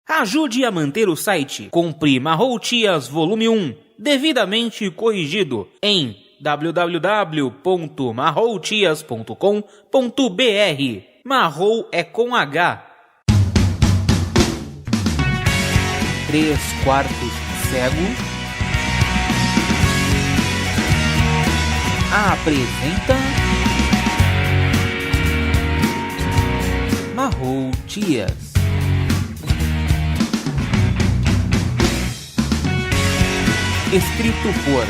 Ajude a manter o site. Compre Marrou Tias Volume 1, devidamente corrigido, em www.marroutias.com.br. Marrou é com H. 3/4 cego apresenta Marrou Tias. Escrito por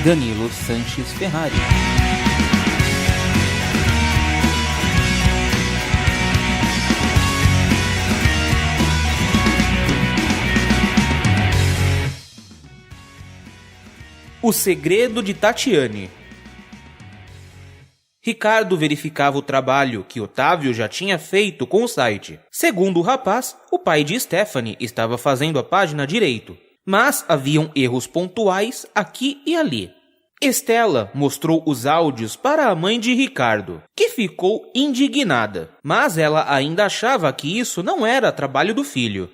Danilo Sanches Ferrari. O segredo de Tatiane. Ricardo verificava o trabalho que Otávio já tinha feito com o site. Segundo o rapaz, o pai de Stephanie estava fazendo a página direito, mas haviam erros pontuais aqui e ali. Estela mostrou os áudios para a mãe de Ricardo, que ficou indignada, mas ela ainda achava que isso não era trabalho do filho.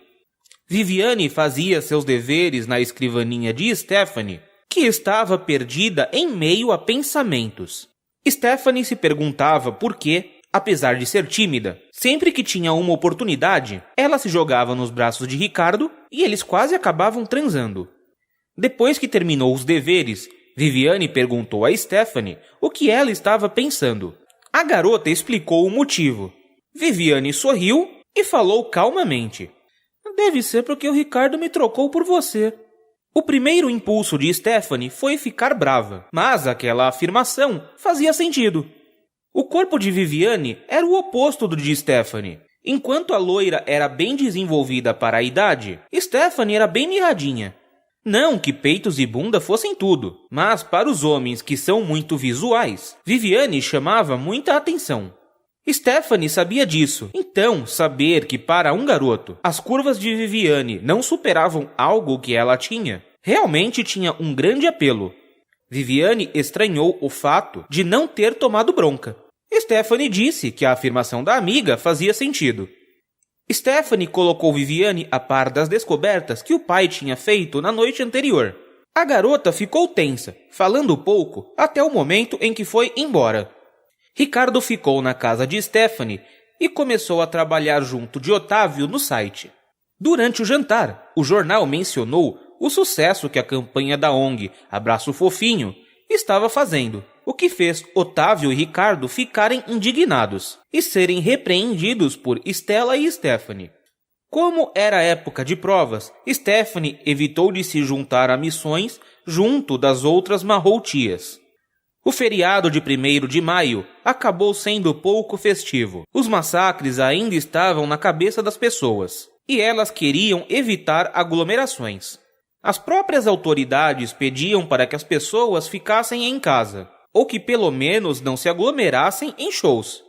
Viviane fazia seus deveres na escrivaninha de Stephanie, que estava perdida em meio a pensamentos. Stephanie se perguntava por que, apesar de ser tímida, sempre que tinha uma oportunidade, ela se jogava nos braços de Ricardo e eles quase acabavam transando. Depois que terminou os deveres, Viviane perguntou a Stephanie o que ela estava pensando. A garota explicou o motivo. Viviane sorriu e falou calmamente: "Deve ser porque o Ricardo me trocou por você." O primeiro impulso de Stephanie foi ficar brava, mas aquela afirmação fazia sentido. O corpo de Viviane era o oposto do de Stephanie. Enquanto a loira era bem desenvolvida para a idade, Stephanie era bem mirradinha. Não que peitos e bunda fossem tudo, mas para os homens que são muito visuais, Viviane chamava muita atenção. Stephanie sabia disso, então saber que para um garoto as curvas de Viviane não superavam algo que ela tinha, realmente tinha um grande apelo. Viviane estranhou o fato de não ter tomado bronca. Stephanie disse que a afirmação da amiga fazia sentido. Stephanie colocou Viviane a par das descobertas que o pai tinha feito na noite anterior. A garota ficou tensa, falando pouco, até o momento em que foi embora. Ricardo ficou na casa de Stephanie e começou a trabalhar junto de Otávio no site. Durante o jantar, o jornal mencionou o sucesso que a campanha da ONG Abraço Fofinho estava fazendo, o que fez Otávio e Ricardo ficarem indignados e serem repreendidos por Estela e Stephanie. Como era época de provas, Stephanie evitou de se juntar a missões junto das outras marroutias. O feriado de 1º de maio acabou sendo pouco festivo. Os massacres ainda estavam na cabeça das pessoas, e elas queriam evitar aglomerações. As próprias autoridades pediam para que as pessoas ficassem em casa, ou que pelo menos não se aglomerassem em shows.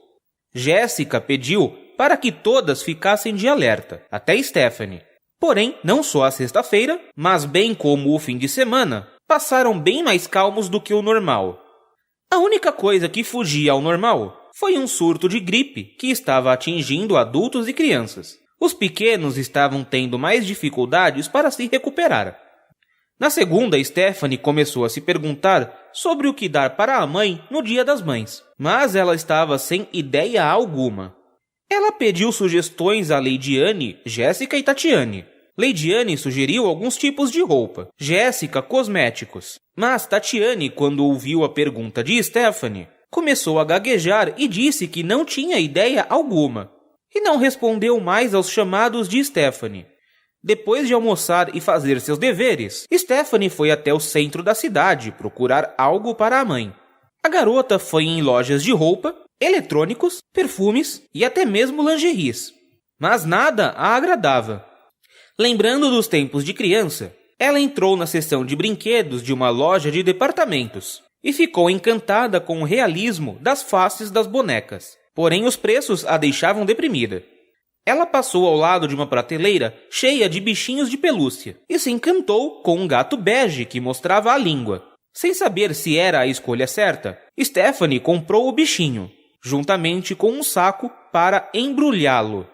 Jéssica pediu para que todas ficassem de alerta, até Stephanie. Porém, não só a sexta-feira, mas bem como o fim de semana, passaram bem mais calmos do que o normal. A única coisa que fugia ao normal foi um surto de gripe que estava atingindo adultos e crianças. Os pequenos estavam tendo mais dificuldades para se recuperar. Na segunda, Stephanie começou a se perguntar sobre o que dar para a mãe no Dia das Mães, mas ela estava sem ideia alguma. Ela pediu sugestões a Leidiane, Jéssica e Tatiane. Leidiane sugeriu alguns tipos de roupa, Jéssica cosméticos. Mas Tatiane, quando ouviu a pergunta de Stephanie, começou a gaguejar e disse que não tinha ideia alguma. E não respondeu mais aos chamados de Stephanie. Depois de almoçar e fazer seus deveres, Stephanie foi até o centro da cidade procurar algo para a mãe. A garota foi em lojas de roupa, eletrônicos, perfumes e até mesmo lingeries. Mas nada a agradava. Lembrando dos tempos de criança, ela entrou na seção de brinquedos de uma loja de departamentos e ficou encantada com o realismo das faces das bonecas. Porém, os preços a deixavam deprimida. Ela passou ao lado de uma prateleira cheia de bichinhos de pelúcia e se encantou com um gato bege que mostrava a língua. Sem saber se era a escolha certa, Stephanie comprou o bichinho. juntamente com um saco para embrulhá-lo.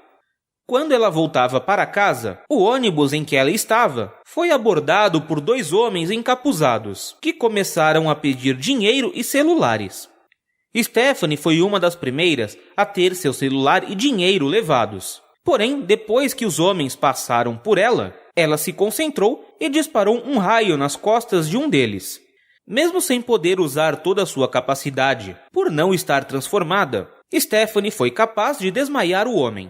Quando ela voltava para casa, o ônibus em que ela estava foi abordado por 2 homens encapuzados, que começaram a pedir dinheiro e celulares. Stephanie foi uma das primeiras a ter seu celular e dinheiro levados. Porém, depois que os homens passaram por ela, ela se concentrou e disparou um raio nas costas de um deles. Mesmo sem poder usar toda a sua capacidade, por não estar transformada, Stephanie foi capaz de desmaiar o homem.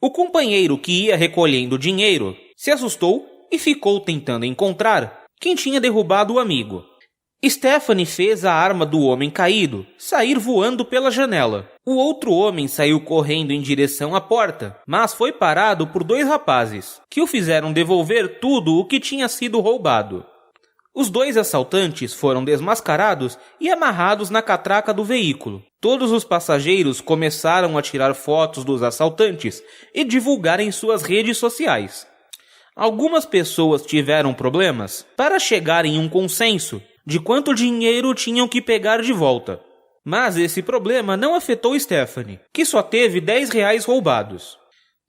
O companheiro que ia recolhendo dinheiro se assustou e ficou tentando encontrar quem tinha derrubado o amigo. Stephanie fez a arma do homem caído sair voando pela janela. O outro homem saiu correndo em direção à porta, mas foi parado por 2 rapazes, que o fizeram devolver tudo o que tinha sido roubado. Os 2 assaltantes foram desmascarados e amarrados na catraca do veículo. Todos os passageiros começaram a tirar fotos dos assaltantes e divulgar em suas redes sociais. Algumas pessoas tiveram problemas para chegar em um consenso de quanto dinheiro tinham que pegar de volta. Mas esse problema não afetou Stephanie, que só teve R$10 roubados.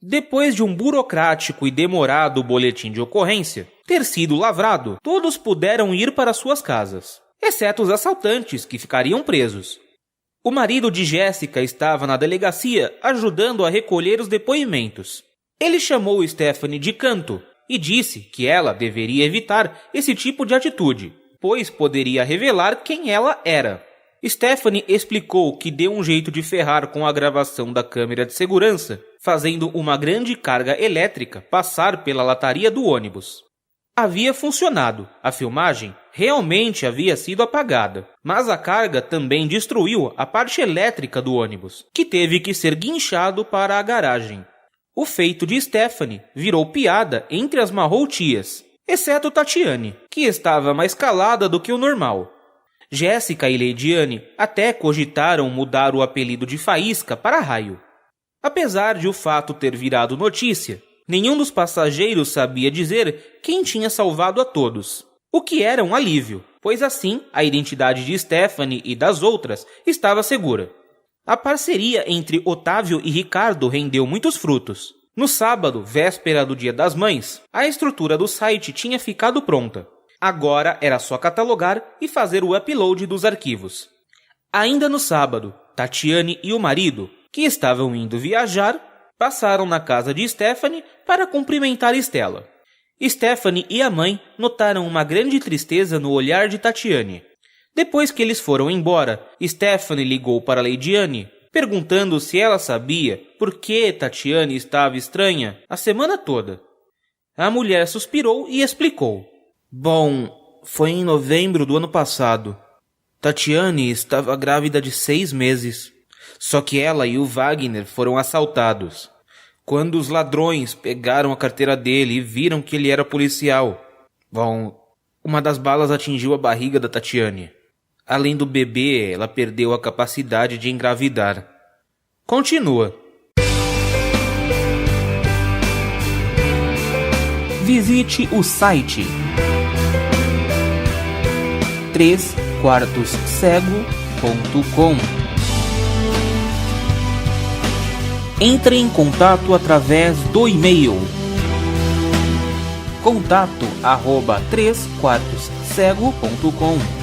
Depois de um burocrático e demorado boletim de ocorrência ter sido lavrado, todos puderam ir para suas casas, exceto os assaltantes, que ficariam presos. O marido de Jessica estava na delegacia ajudando a recolher os depoimentos. Ele chamou Stephanie de canto e disse que ela deveria evitar esse tipo de atitude, pois poderia revelar quem ela era. Stephanie explicou que deu um jeito de ferrar com a gravação da câmera de segurança, fazendo uma grande carga elétrica passar pela lataria do ônibus. Havia funcionado, a filmagem realmente havia sido apagada, mas a carga também destruiu a parte elétrica do ônibus, que teve que ser guinchado para a garagem. O feito de Stephanie virou piada entre as marroutias, exceto Tatiane, que estava mais calada do que o normal. Jéssica e Leidiane até cogitaram mudar o apelido de Faísca para Raio. Apesar de o fato ter virado notícia, nenhum dos passageiros sabia dizer quem tinha salvado a todos, o que era um alívio, pois assim a identidade de Stephanie e das outras estava segura. A parceria entre Otávio e Ricardo rendeu muitos frutos. No sábado, véspera do Dia das Mães, a estrutura do site tinha ficado pronta. Agora era só catalogar e fazer o upload dos arquivos. Ainda no sábado, Tatiane e o marido, que estavam indo viajar, passaram na casa de Stephanie para cumprimentar Stella. Stephanie e a mãe notaram uma grande tristeza no olhar de Tatiane. Depois que eles foram embora, Stephanie ligou para Leidiane, perguntando se ela sabia por que Tatiane estava estranha a semana toda. A mulher suspirou e explicou. Bom, foi em novembro do ano passado. Tatiane estava grávida de 6 meses. Só que ela e o Wagner foram assaltados. Quando os ladrões pegaram a carteira dele e viram que ele era policial. Bom, uma das balas atingiu a barriga da Tatiane. Além do bebê, ela perdeu a capacidade de engravidar. Continua. Visite o site 3quartoscego.com. Entre em contato através do e-mail contato@3quartoscego.com.